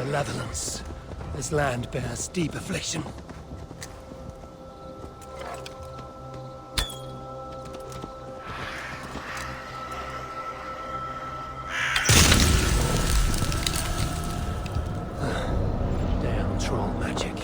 malevolence. This land bears deep affliction. Damn troll magic.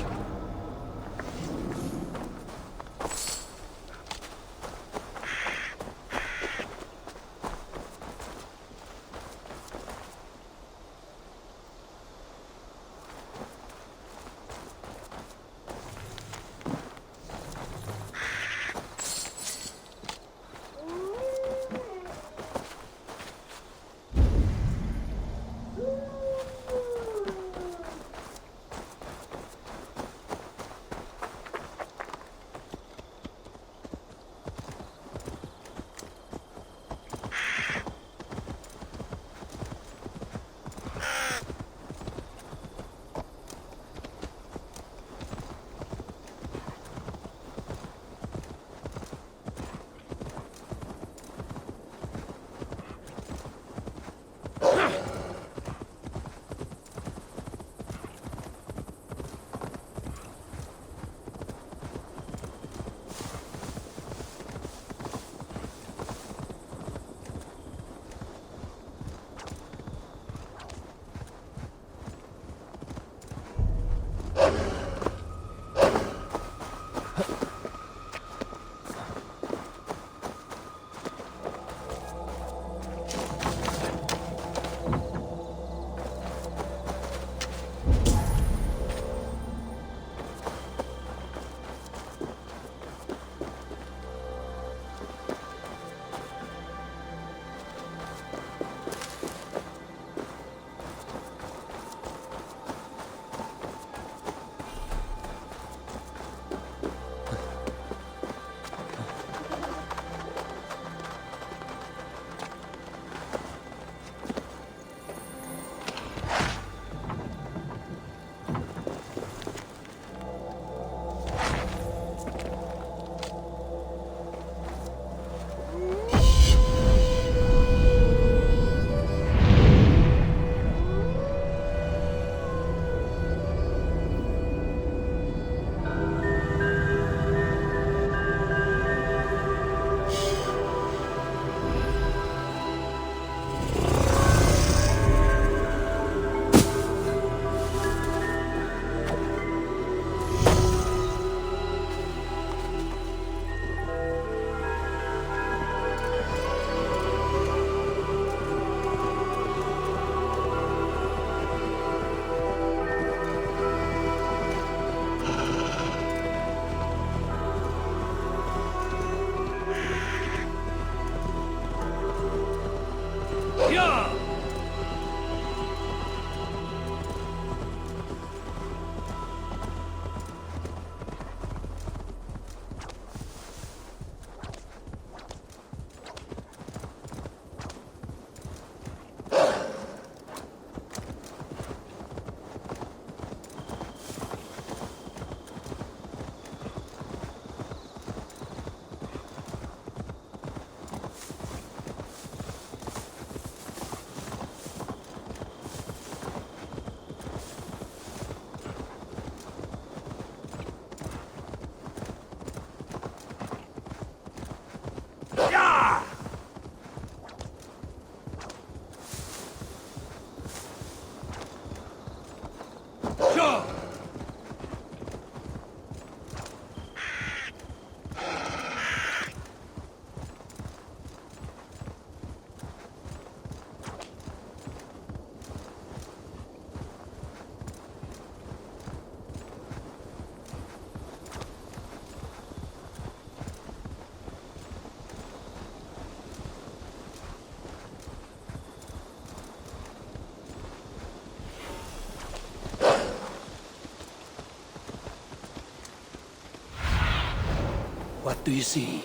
What do you see?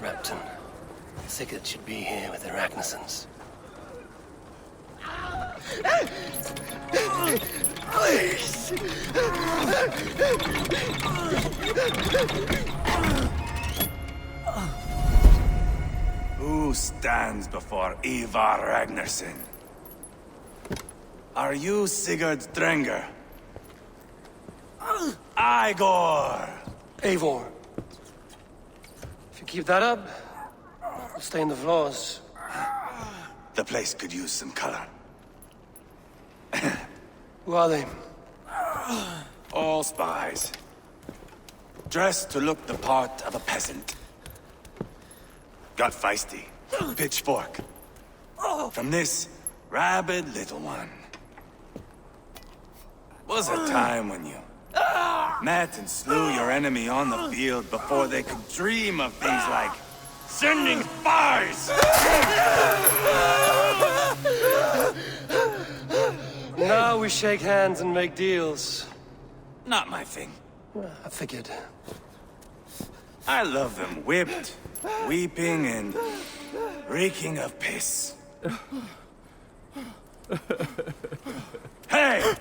Repton. Sigurd should be here with the Ragnarsons. Please! Who stands before Eivor Ragnarsson? Are you Sigurd Drenger? Eivor! Eivor. If you keep that up, you'll stay in the floors. The place could use some color. Who are they? All spies. Dressed to look the part of a peasant. Got feisty. Pitchfork. From this rabid little one. Was a time when you met and slew your enemy on the field before they could dream of things like sending spies! Now we shake hands and make deals. Not my thing. I figured. I love them whipped, weeping, and reeking of piss. Hey!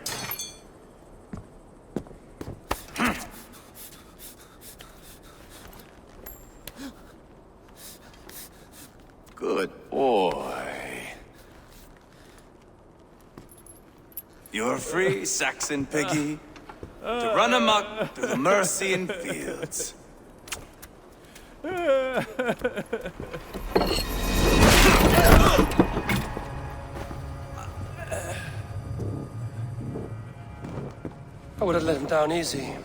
Good boy. You're free, Saxon piggy, to run amok through the Mercian fields. I would have let him down easy.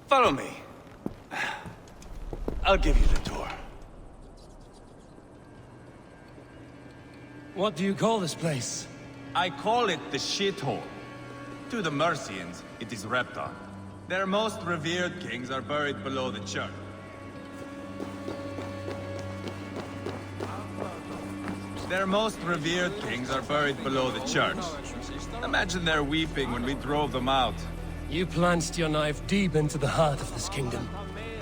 Follow me. I'll give you the tour. What do you call this place? I call it the shithole. To the Mercians, it is Reptar. Their most revered kings are buried below the church. Imagine their weeping when we drove them out. You plunged your knife deep into the heart of this kingdom.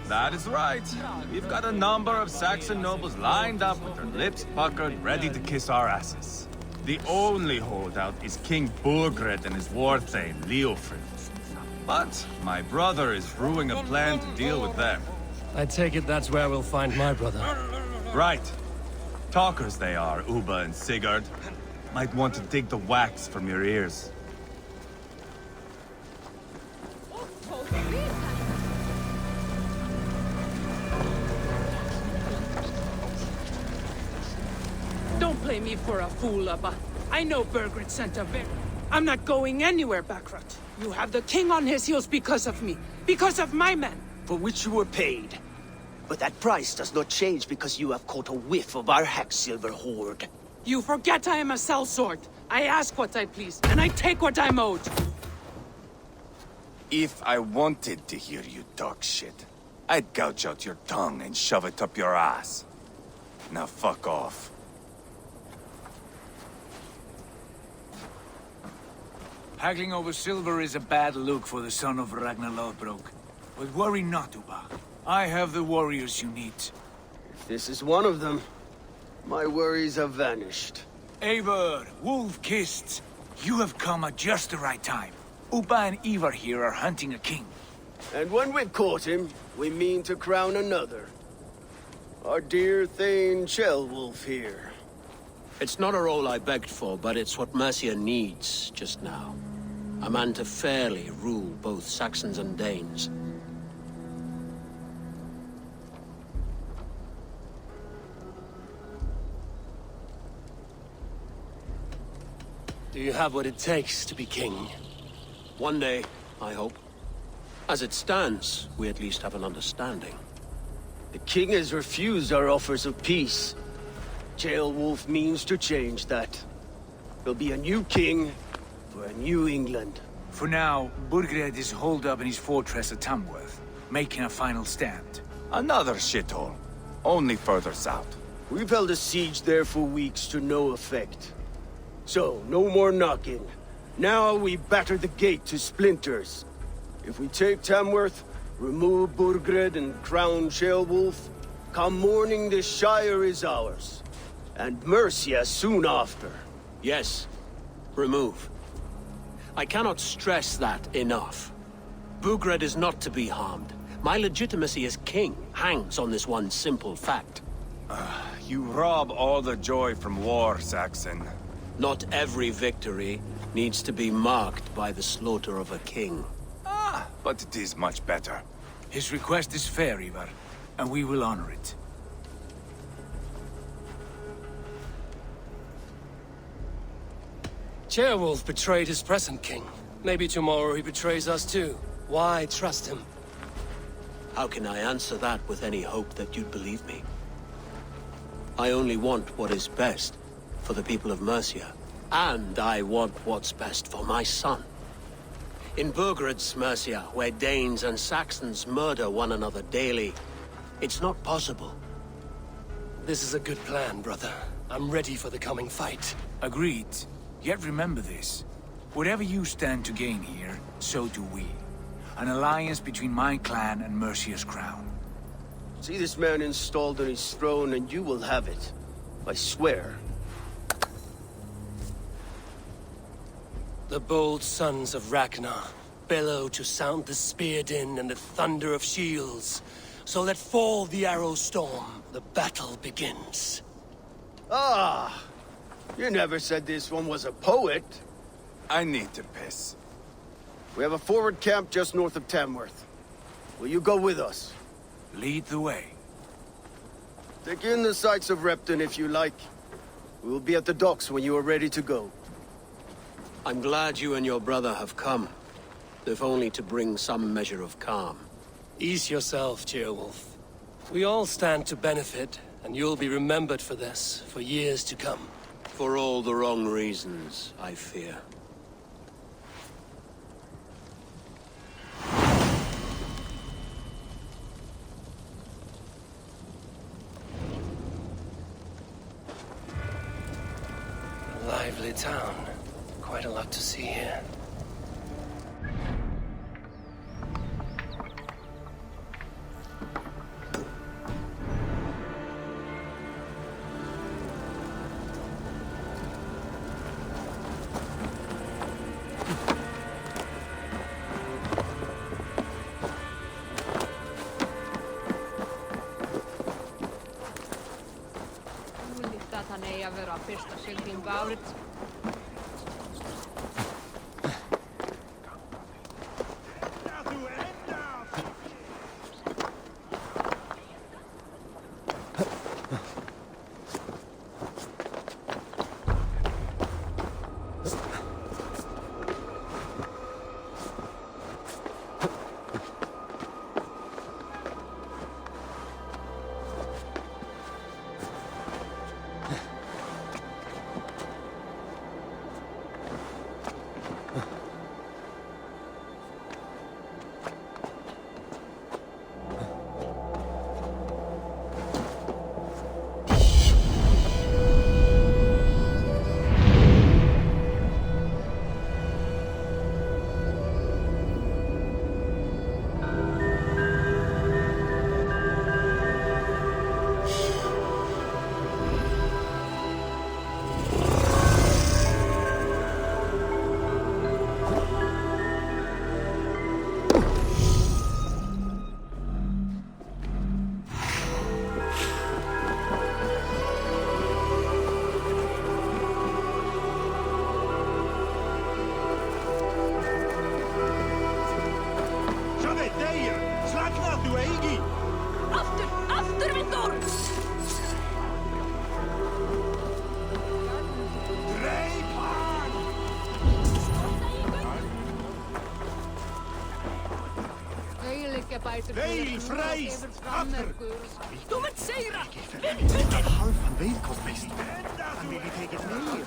That is right. We've got a number of Saxon nobles lined up with their lips puckered, ready to kiss our asses. The only holdout is King Burgred and his war thane, Leofrid. But my brother is brewing a plan to deal with them. I take it that's where we'll find my brother. Right. Talkers they are, Uba and Sigurd. Might want to dig the wax from your ears. Don't play me for a fool, Abba. I know Burgred sent a I'm not going anywhere, Backrot. You have the king on his heels because of me. Because of my men. For which you were paid. But that price does not change because you have caught a whiff of our Hacksilver hoard. You forget I am a sellsword. I ask what I please, and I take what I'm owed. If I wanted to hear you talk shit, I'd gouge out your tongue and shove it up your ass. Now fuck off. Haggling over silver is a bad look for the son of Ragnar Lothbrok. But worry not, Uba. I have the warriors you need. If this is one of them, my worries have vanished. Eivor, wolf-kissed, you have come at just the right time. Uba and Eivor here are hunting a king. And when we've caught him, we mean to crown another. Our dear Thane Ceolwulf here. It's not a role I begged for, but it's what Mercia needs just now. A man to fairly rule both Saxons and Danes. Do you have what it takes to be king? One day, I hope. As it stands, we at least have an understanding. The king has refused our offers of peace. Ceolwulf means to change that. There'll be a new king for a new England. For now, Burgred is holed up in his fortress at Tamworth, making a final stand. Another shithole. Only further south. We've held a siege there for weeks to no effect. So, no more knocking. Now we batter the gate to splinters. If we take Tamworth, remove Burgred and crown Ceolwulf, come morning the Shire is ours. And Mercia soon after. Yes, remove. I cannot stress that enough. Burgred is not to be harmed. My legitimacy as king hangs on this one simple fact. You rob all the joy from war, Saxon. Not every victory needs to be marked by the slaughter of a king. But it is much better. His request is fair, Eivor, and we will honor it. Ceolwulf betrayed his present king. Maybe tomorrow he betrays us too. Why trust him? How can I answer that with any hope that you'd believe me? I only want what is best for the people of Mercia. And I want what's best for my son. In Burgred's Mercia, where Danes and Saxons murder one another daily, it's not possible. This is a good plan, brother. I'm ready for the coming fight. Agreed. Yet remember this. Whatever you stand to gain here, so do we. An alliance between my clan and Mercia's crown. See this man installed on his throne and you will have it. I swear. The bold sons of Ragnar bellow to sound the spear din and the thunder of shields. So let fall the arrow storm. The battle begins. Ah! You never said this one was a poet. I need to piss. We have a forward camp just north of Tamworth. Will you go with us? Lead the way. Take in the sights of Repton if you like. We will be at the docks when you are ready to go. I'm glad you and your brother have come, if only to bring some measure of calm. Ease yourself, Ceolwulf. We all stand to benefit, and you'll be remembered for this, for years to come. For all the wrong reasons, I fear. A lively town. Quite a lot to see here. Veil freist! After! Du met seira! Half van veilkost best. Han vil take it near.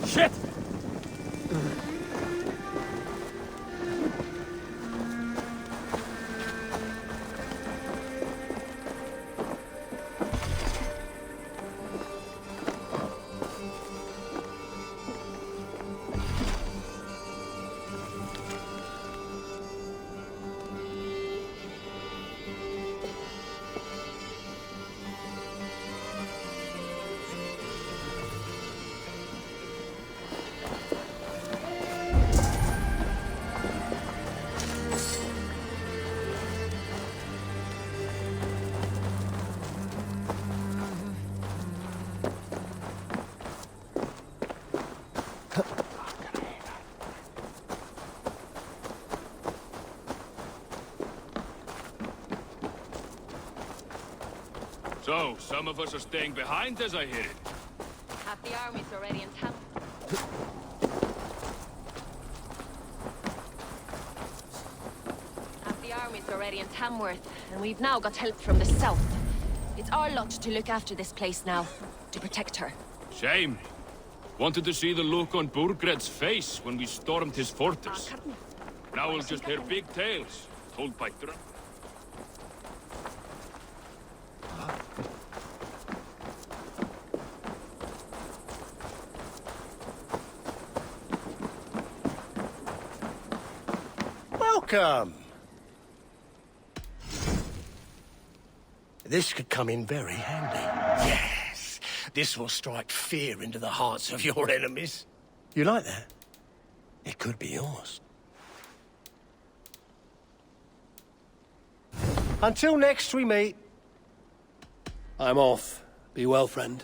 Shit! So, some of us are staying behind as I hear it. Half the army's already in town. Half the army's already in Tamworth, and we've now got help from the south. It's our lot to look after this place now, to protect her. Shame. Wanted to see the look on Burgred's face when we stormed his fortress. Now we'll just hear big tales, told by drunk. Welcome! This could come in very handy. Yes! This will strike fear into the hearts of your enemies. You like that? It could be yours. Until next we meet. I'm off. Be well, friend.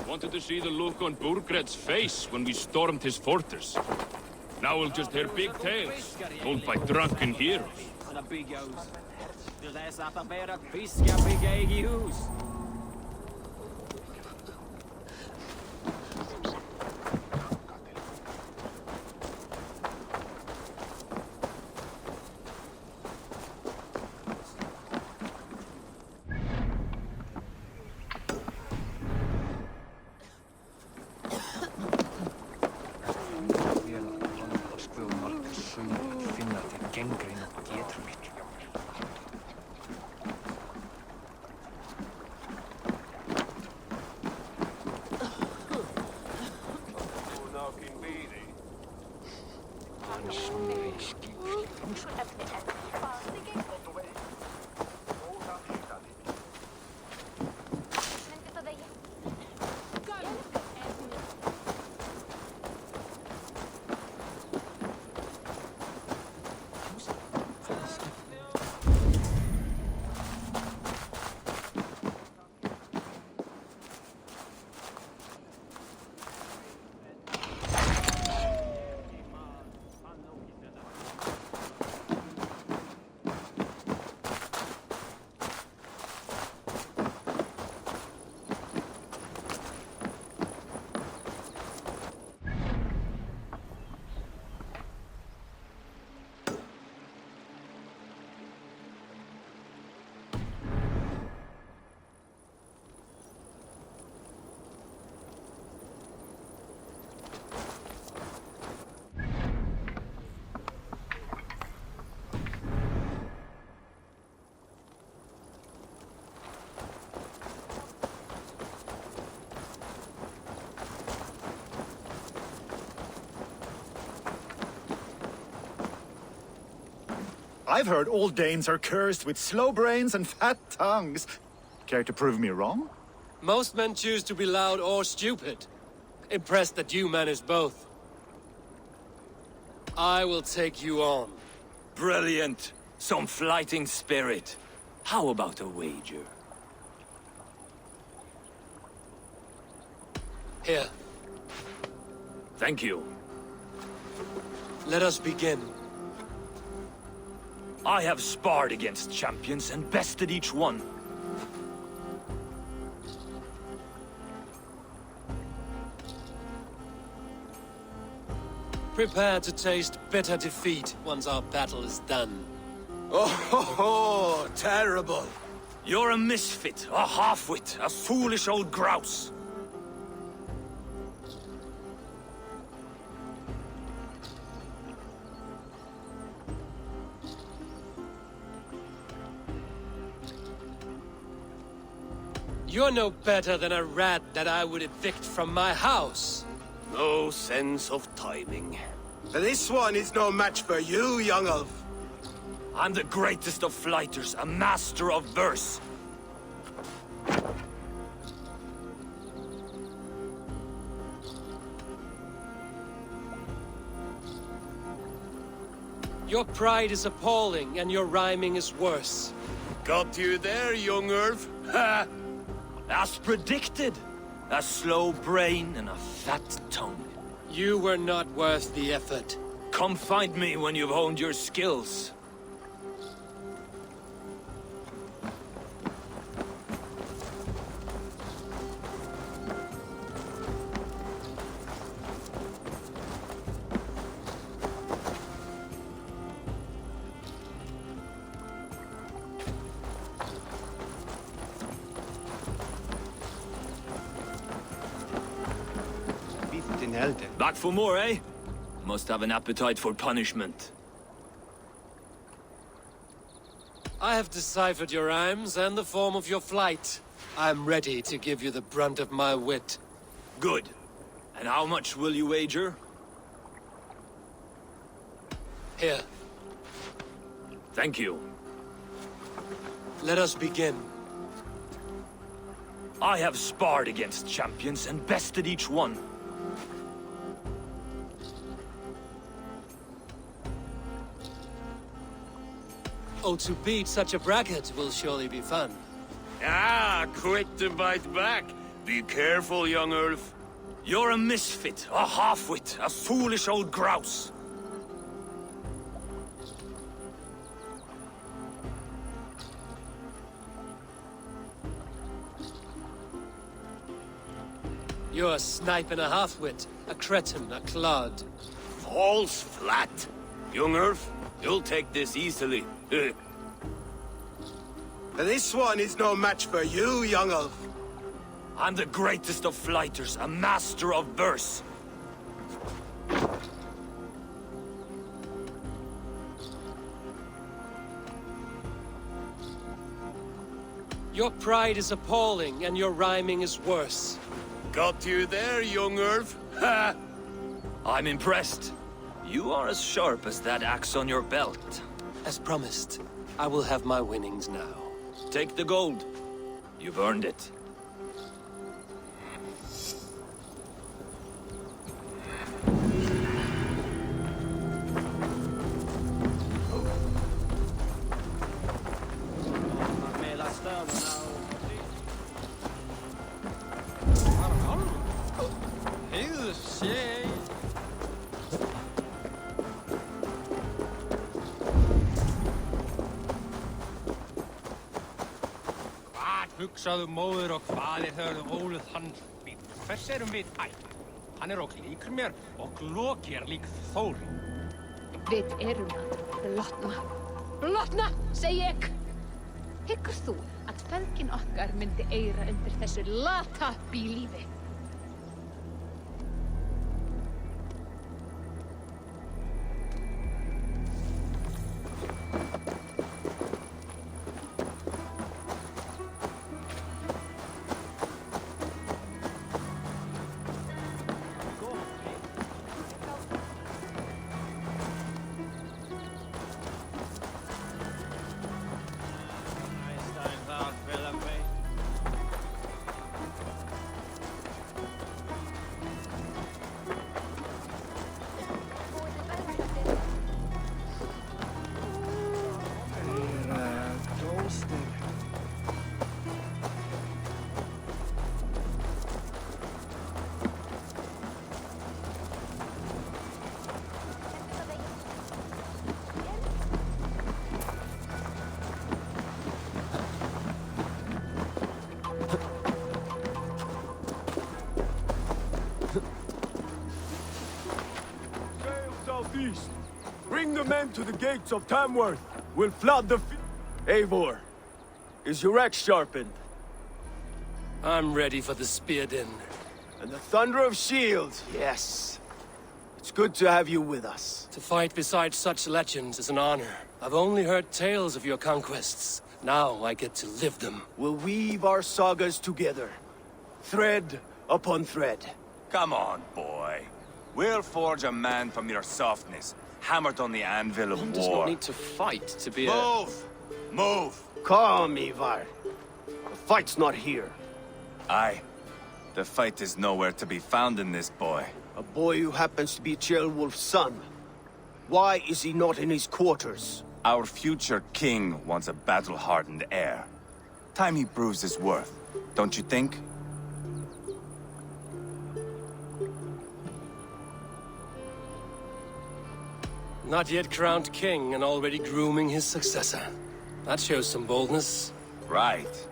Wanted to see the look on Burgred's face when we stormed his fortress. Now we'll just hear big tales, told by drunken heroes. I've heard all Danes are cursed with slow brains and fat tongues. Care to prove me wrong? Most men choose to be loud or stupid. Impressed that you manage both. I will take you on. Brilliant. Some fighting spirit. How about a wager? Here, Thank you. let us begin. I have sparred against champions and bested each one. Prepare to taste bitter defeat once our battle is done. Oh, terrible. You're a misfit, a half-wit, a foolish old grouse. You're no better than a rat that I would evict from my house. No sense of timing. This one is no match for you, young elf. I'm the greatest of flighters, a master of verse. Your pride is appalling, and your rhyming is worse. Got you there, young elf. Ha! As predicted. A slow brain and a fat tongue. You were not worth the effort. Come find me when you've honed your skills. Back for more, eh? Must have an appetite for punishment. I have deciphered your rhymes and the form of your flight. I'm ready to give you the brunt of my wit. Good. And how much will you wager? Here, Thank you. let us begin. I have sparred against champions and bested each one. Oh, to beat such a bracket will surely be fun. Ah, quick to bite back. Be careful, young elf. You're a misfit, a half-wit, a foolish old grouse. You're a snipe and a half-wit, a cretin, a clod. Falls flat. Young elf, you'll take this easily. This one is no match for you, young elf. I'm the greatest of flighters, a master of verse. Your pride is appalling, and your rhyming is worse. Got you there, young elf. Ha! I'm impressed. You are as sharp as that axe on your belt. As promised, I will have my winnings now. Take the gold. You've earned it. Hugsaðu móður og faðir höfðu óluð hann býr. Hvers erum við ætt? Hann er ok líkur mér og Loki er lík Þór. Við erum að blotna. Blotna, segi ég! Hyggur þú að feðgin okkar myndi eyra undir þessu lata bílífi? men to the gates of Tamworth. We'll flood the Eivor, is your axe sharpened? I'm ready for the spear din. And the thunder of shields, yes. It's good to have you with us. To fight beside such legends is an honor. I've only heard tales of your conquests. Now I get to live them. We'll weave our sagas together. Thread upon thread. Come on, boy. We'll forge a man from your softness, hammered on the anvil of One war. does not need to fight to be Move! Move! Calm, Eivor. The fight's not here. Aye. The fight is nowhere to be found in this boy. A boy who happens to be Ceolwulf's son. Why is he not in his quarters? Our future king wants a battle-hardened heir. Time he proves his worth, don't you think? Not yet crowned king and already grooming his successor. That shows some boldness. Right.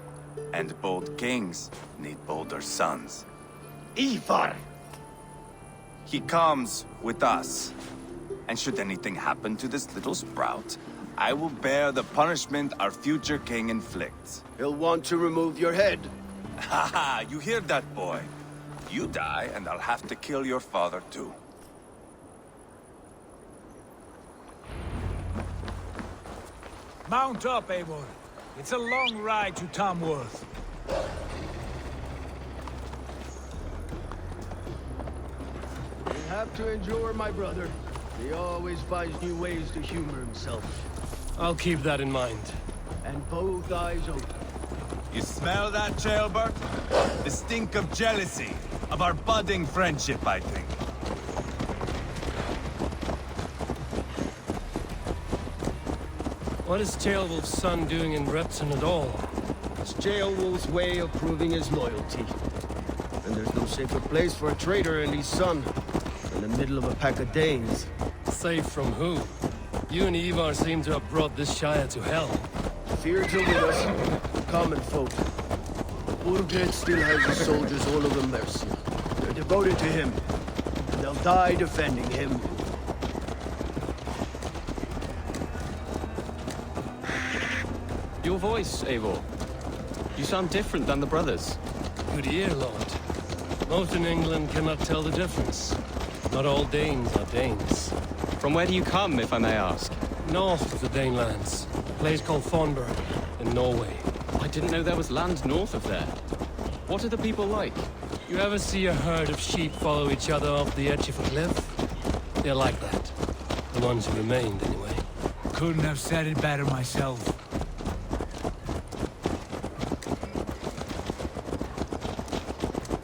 And bold kings need bolder sons. Eivor! He comes with us. And should anything happen to this little sprout, I will bear the punishment our future king inflicts. He'll want to remove your head. Haha, you hear that, boy? You die, and I'll have to kill your father, too. Mount up, Eivor. It's a long ride to Tamworth. You have to endure, my brother. He always finds new ways to humor himself. I'll keep that in mind. And both eyes open. You smell that, Ceolbert? The stink of jealousy, of our budding friendship, I think. What is Ceolwulf's son doing in Repton at all? It's Ceolwulf's way of proving his loyalty. And there's no safer place for a traitor and his son in the middle of a pack of Danes. Safe from who? You and Eivor seem to have brought this Shire to hell. Fears are with us, common folk. Burgred still has his soldiers all over Mercia. They're devoted to him, and they'll die defending him. Your voice, Eivor. You sound different than the brothers. Good ear, Lord. Most in England cannot tell the difference. Not all Danes are Danes. From where do you come, if I may ask? North of the Danelands. A place called Thornburg, in Norway. I didn't know there was land north of there. What are the people like? You ever see a herd of sheep follow each other off the edge of a cliff? They're like that. The ones who remained, anyway. Couldn't have said it better myself.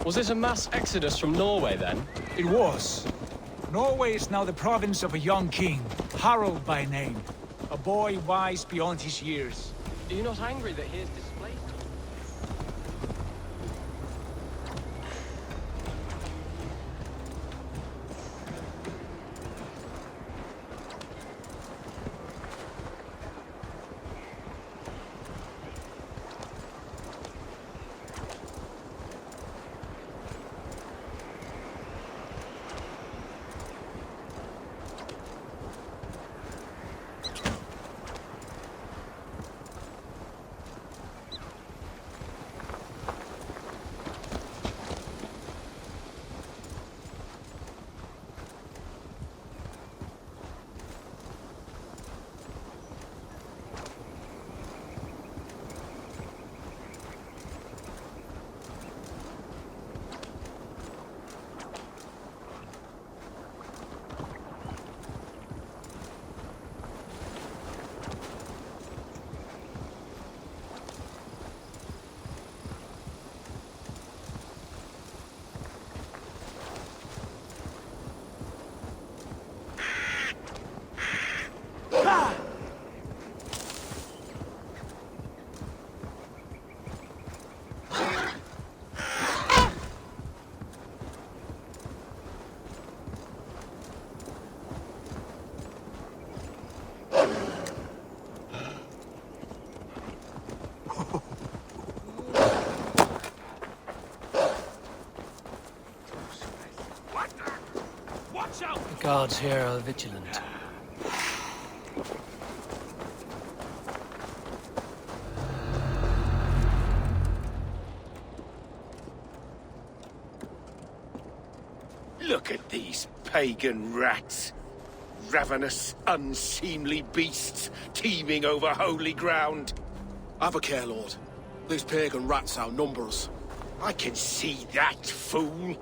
Was it a mass exodus from Norway, then? It was. Norway is now the province of a young king, Harald by name. A boy wise beyond his years. Are you not angry that he is displaced? The guards here are vigilant. Look at these pagan rats. Ravenous, unseemly beasts teeming over holy ground. Have a care, Lord. These pagan rats outnumber us. I can see that, fool.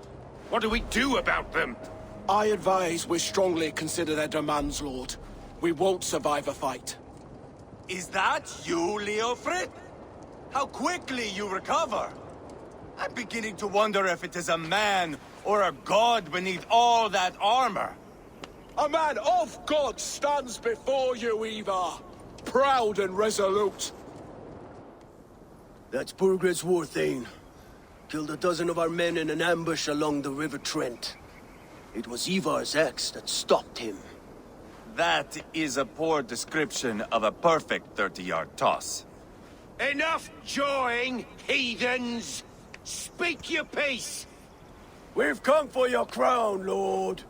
What do we do about them? I advise we strongly consider their demands, Lord. We won't survive a fight. Is that you, Leofrid? How quickly you recover! I'm beginning to wonder if it is a man or a god beneath all that armor. A man of God stands before you, Eivor. Proud and resolute. That's Burgred's war thane. Killed a dozen of our men in an ambush along the River Trent. It was Eivor's axe that stopped him. That is a poor description of a perfect 30-yard toss. Enough jawing, heathens! Speak your piece! We've come for your crown, Lord.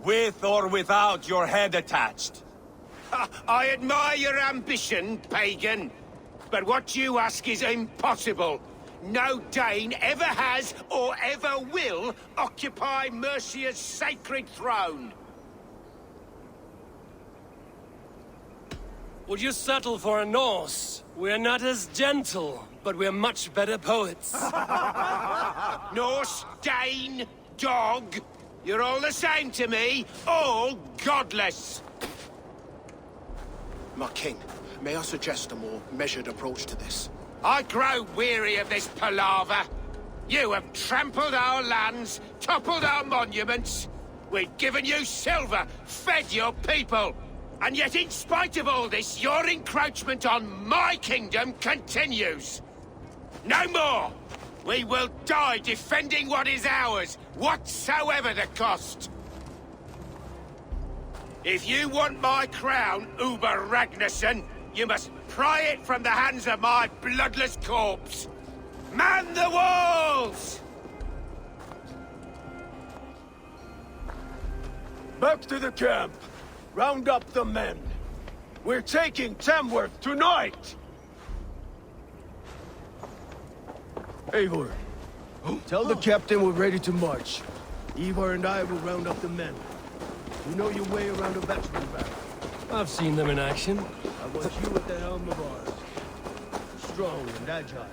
With or without your head attached. I admire your ambition, pagan. But what you ask is impossible. No Dane ever has or ever will occupy Mercia's sacred throne. Would you settle for a Norse? We're not as gentle, but we're much better poets. Norse, Dane, dog. You're all the same to me. All godless. My king, may I suggest a more measured approach to this? I grow weary of this palaver. You have trampled our lands, toppled our monuments. We've given you silver, fed your people. And yet, in spite of all this, your encroachment on my kingdom continues. No more! We will die defending what is ours, whatsoever the cost. If you want my crown, Uber Ragnarsson, you must pry it from the hands of my bloodless corpse. Man the walls! Back to the camp. Round up the men. We're taking Tamworth tonight! Eivor, tell the captain we're ready to march. Eivor and I will round up the men. You know your way around a batsman barrack. I've seen them in action. I want you at the helm of ours. Strong and agile.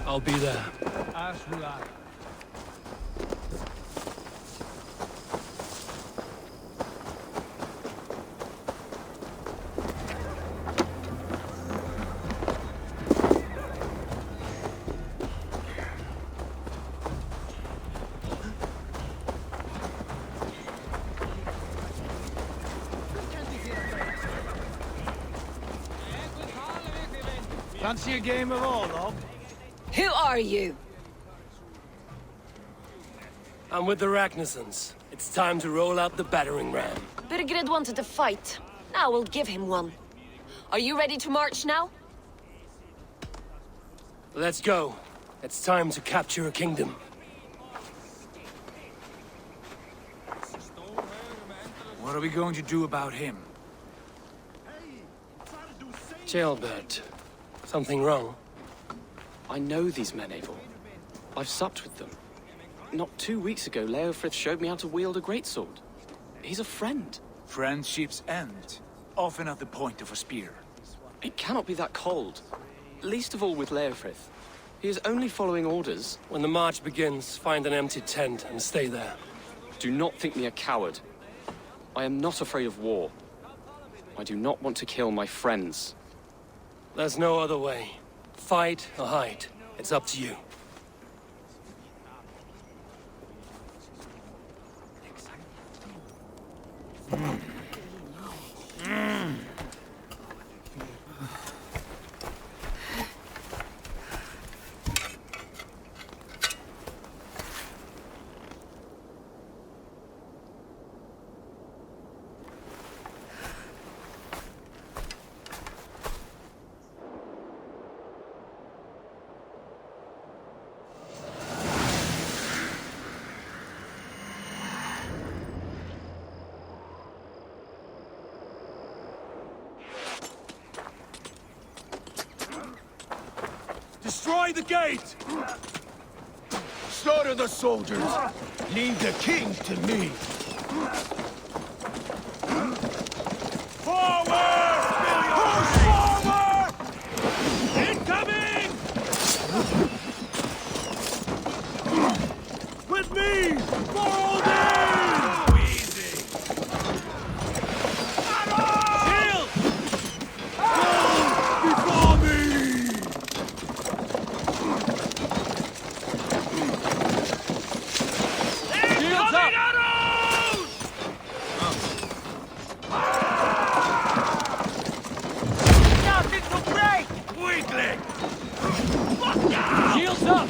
I'll be there. As will I. Fancy a game of all, love? Who are you? I'm with the Ragnarssons. It's time to roll out the battering ram. Birgred wanted to fight. Now we'll give him one. Are you ready to march now? Let's go. It's time to capture a kingdom. What are we going to do about him? Jailbird. Something wrong? I know these men, Eivor. I've supped with them. Not 2 weeks ago, Leofrith showed me how to wield a greatsword. He's a friend. Friendships end, often at the point of a spear. It cannot be that cold. Least of all with Leofrith. He is only following orders. When the march begins, find an empty tent and stay there. Do not think me a coward. I am not afraid of war. I do not want to kill my friends. There's no other way. Fight or hide. It's up to you. Destroy the gate! slaughter the soldiers. Leave the king to me. Forward! Push forward! Incoming! With me! For all day! Shields up!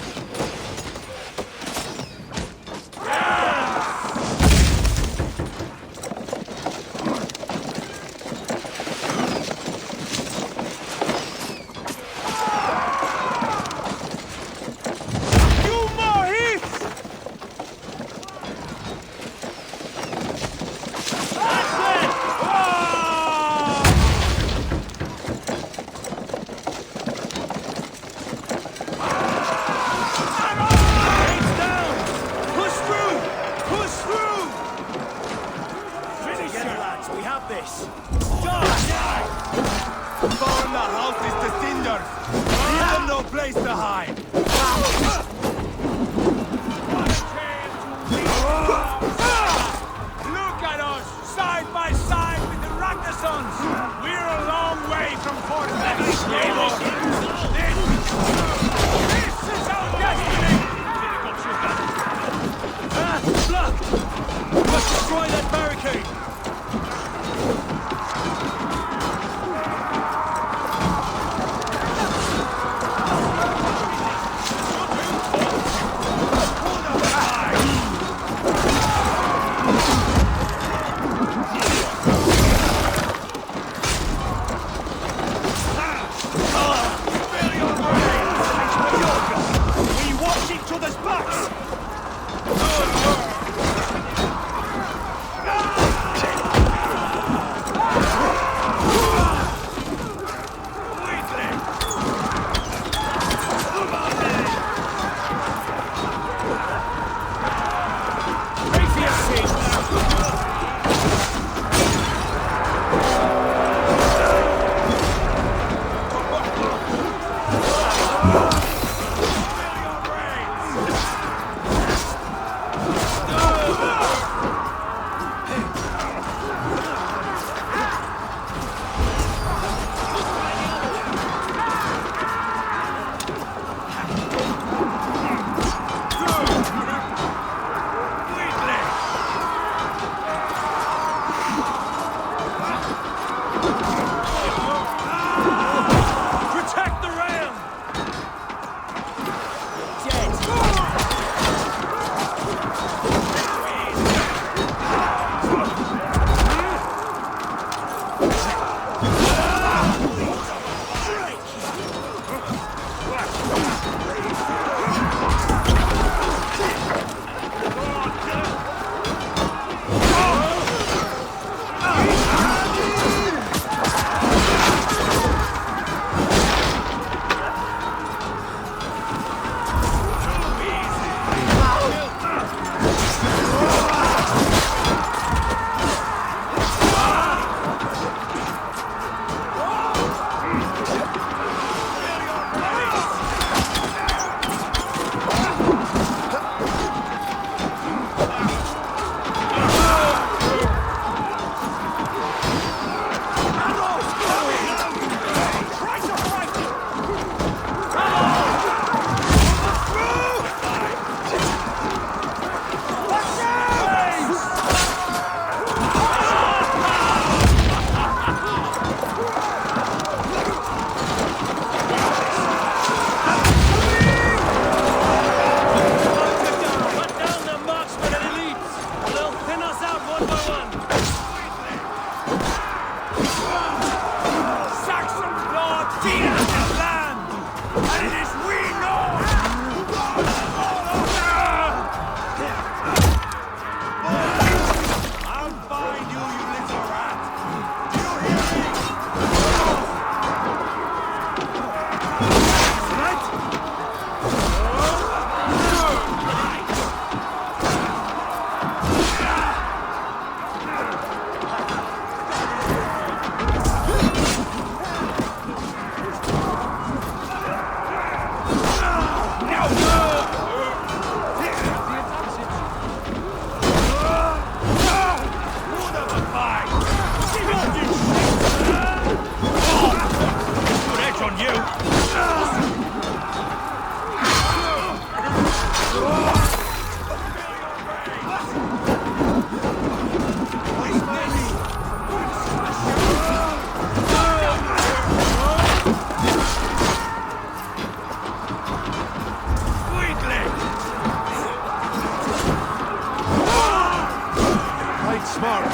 Mark!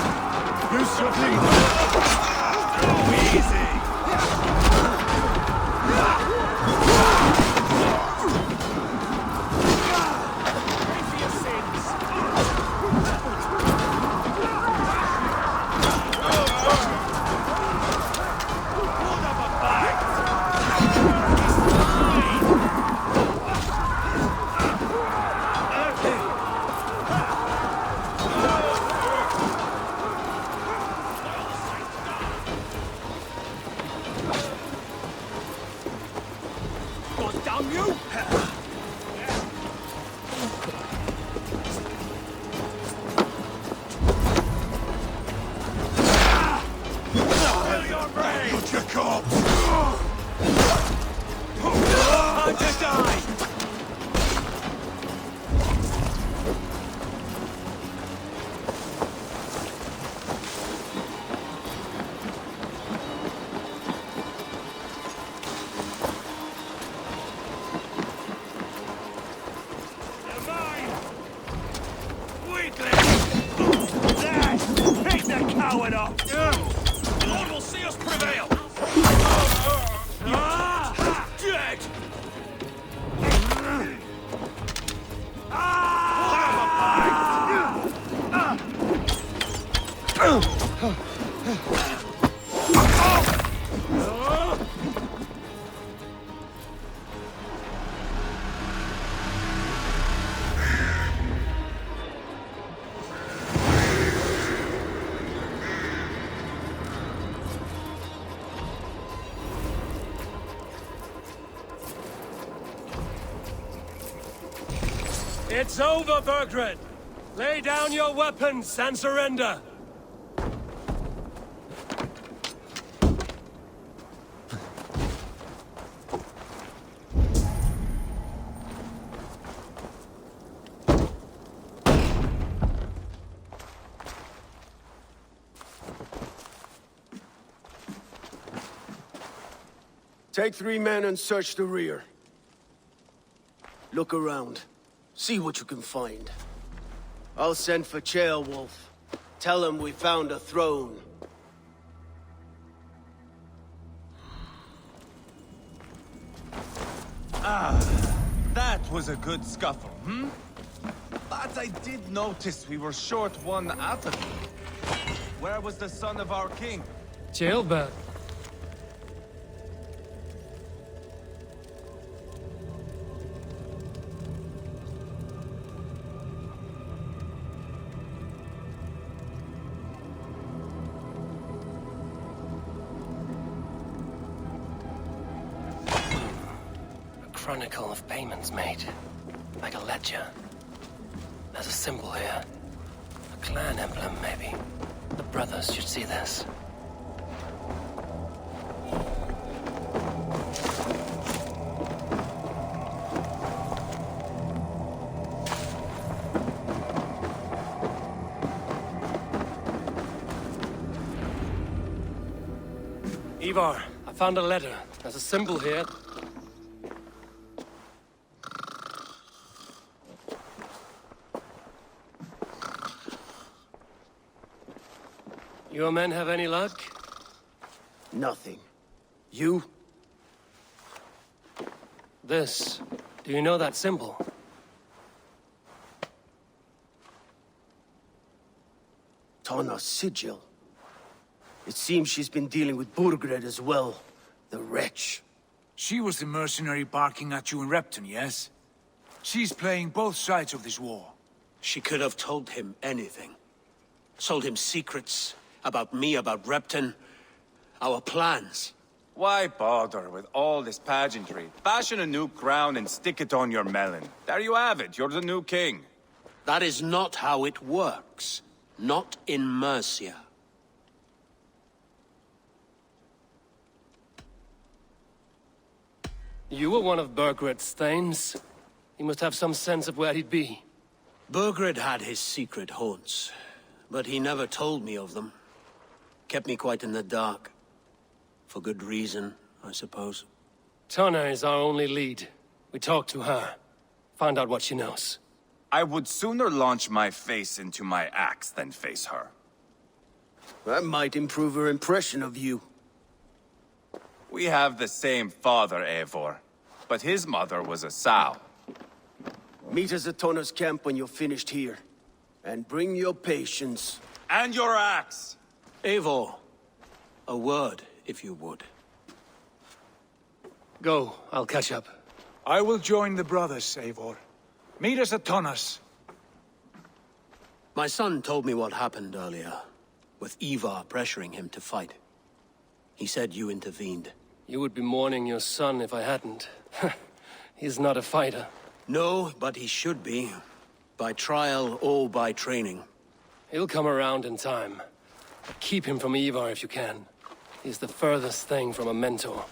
Use your feet! Easy! It's over, Burgred! Lay down your weapons and surrender! Take 3 men and search the rear. Look around. See what you can find. I'll send for Wolf. Tell him we found a throne. That was a good scuffle, hmm? But I did notice we were short one athlete. Where was the son of our king? Jailbird. Chronicle of payments made. Like a ledger. There's a symbol here. A clan emblem, maybe. The brothers should see this. Eivor, I found a letter. There's a symbol here. Your men have any luck? Nothing. You? This. Do you know that symbol? Tana's sigil. It seems she's been dealing with Burgred as well. The wretch. She was the mercenary barking at you in Repton, yes? She's playing both sides of this war. She could have told him anything. Sold him secrets. About me, about Repton. Our plans. Why bother with all this pageantry? Fashion a new crown and stick it on your melon. There you have it, you're the new king. That is not how it works. Not in Mercia. You were one of Burgred's thanes. He must have some sense of where he'd be. Burgred had his secret haunts, but he never told me of them. Kept me quite in the dark. For good reason, I suppose. Tana is our only lead. We talked to her. Find out what she knows. I would sooner launch my face into my axe than face her. That might improve her impression of you. We have the same father, Eivor, but his mother was a sow. Meet us at Tona's camp when you're finished here. And bring your patience. And your axe! Eivor, a word, if you would. Go, I'll catch up. I will join the brothers, Eivor. Meet us at Tona's. My son told me what happened earlier, with Eivor pressuring him to fight. He said you intervened. You would be mourning your son if I hadn't. He's not a fighter. No, but he should be. By trial or by training. He'll come around in time. Keep him from Eivor if you can. He's the furthest thing from a mentor.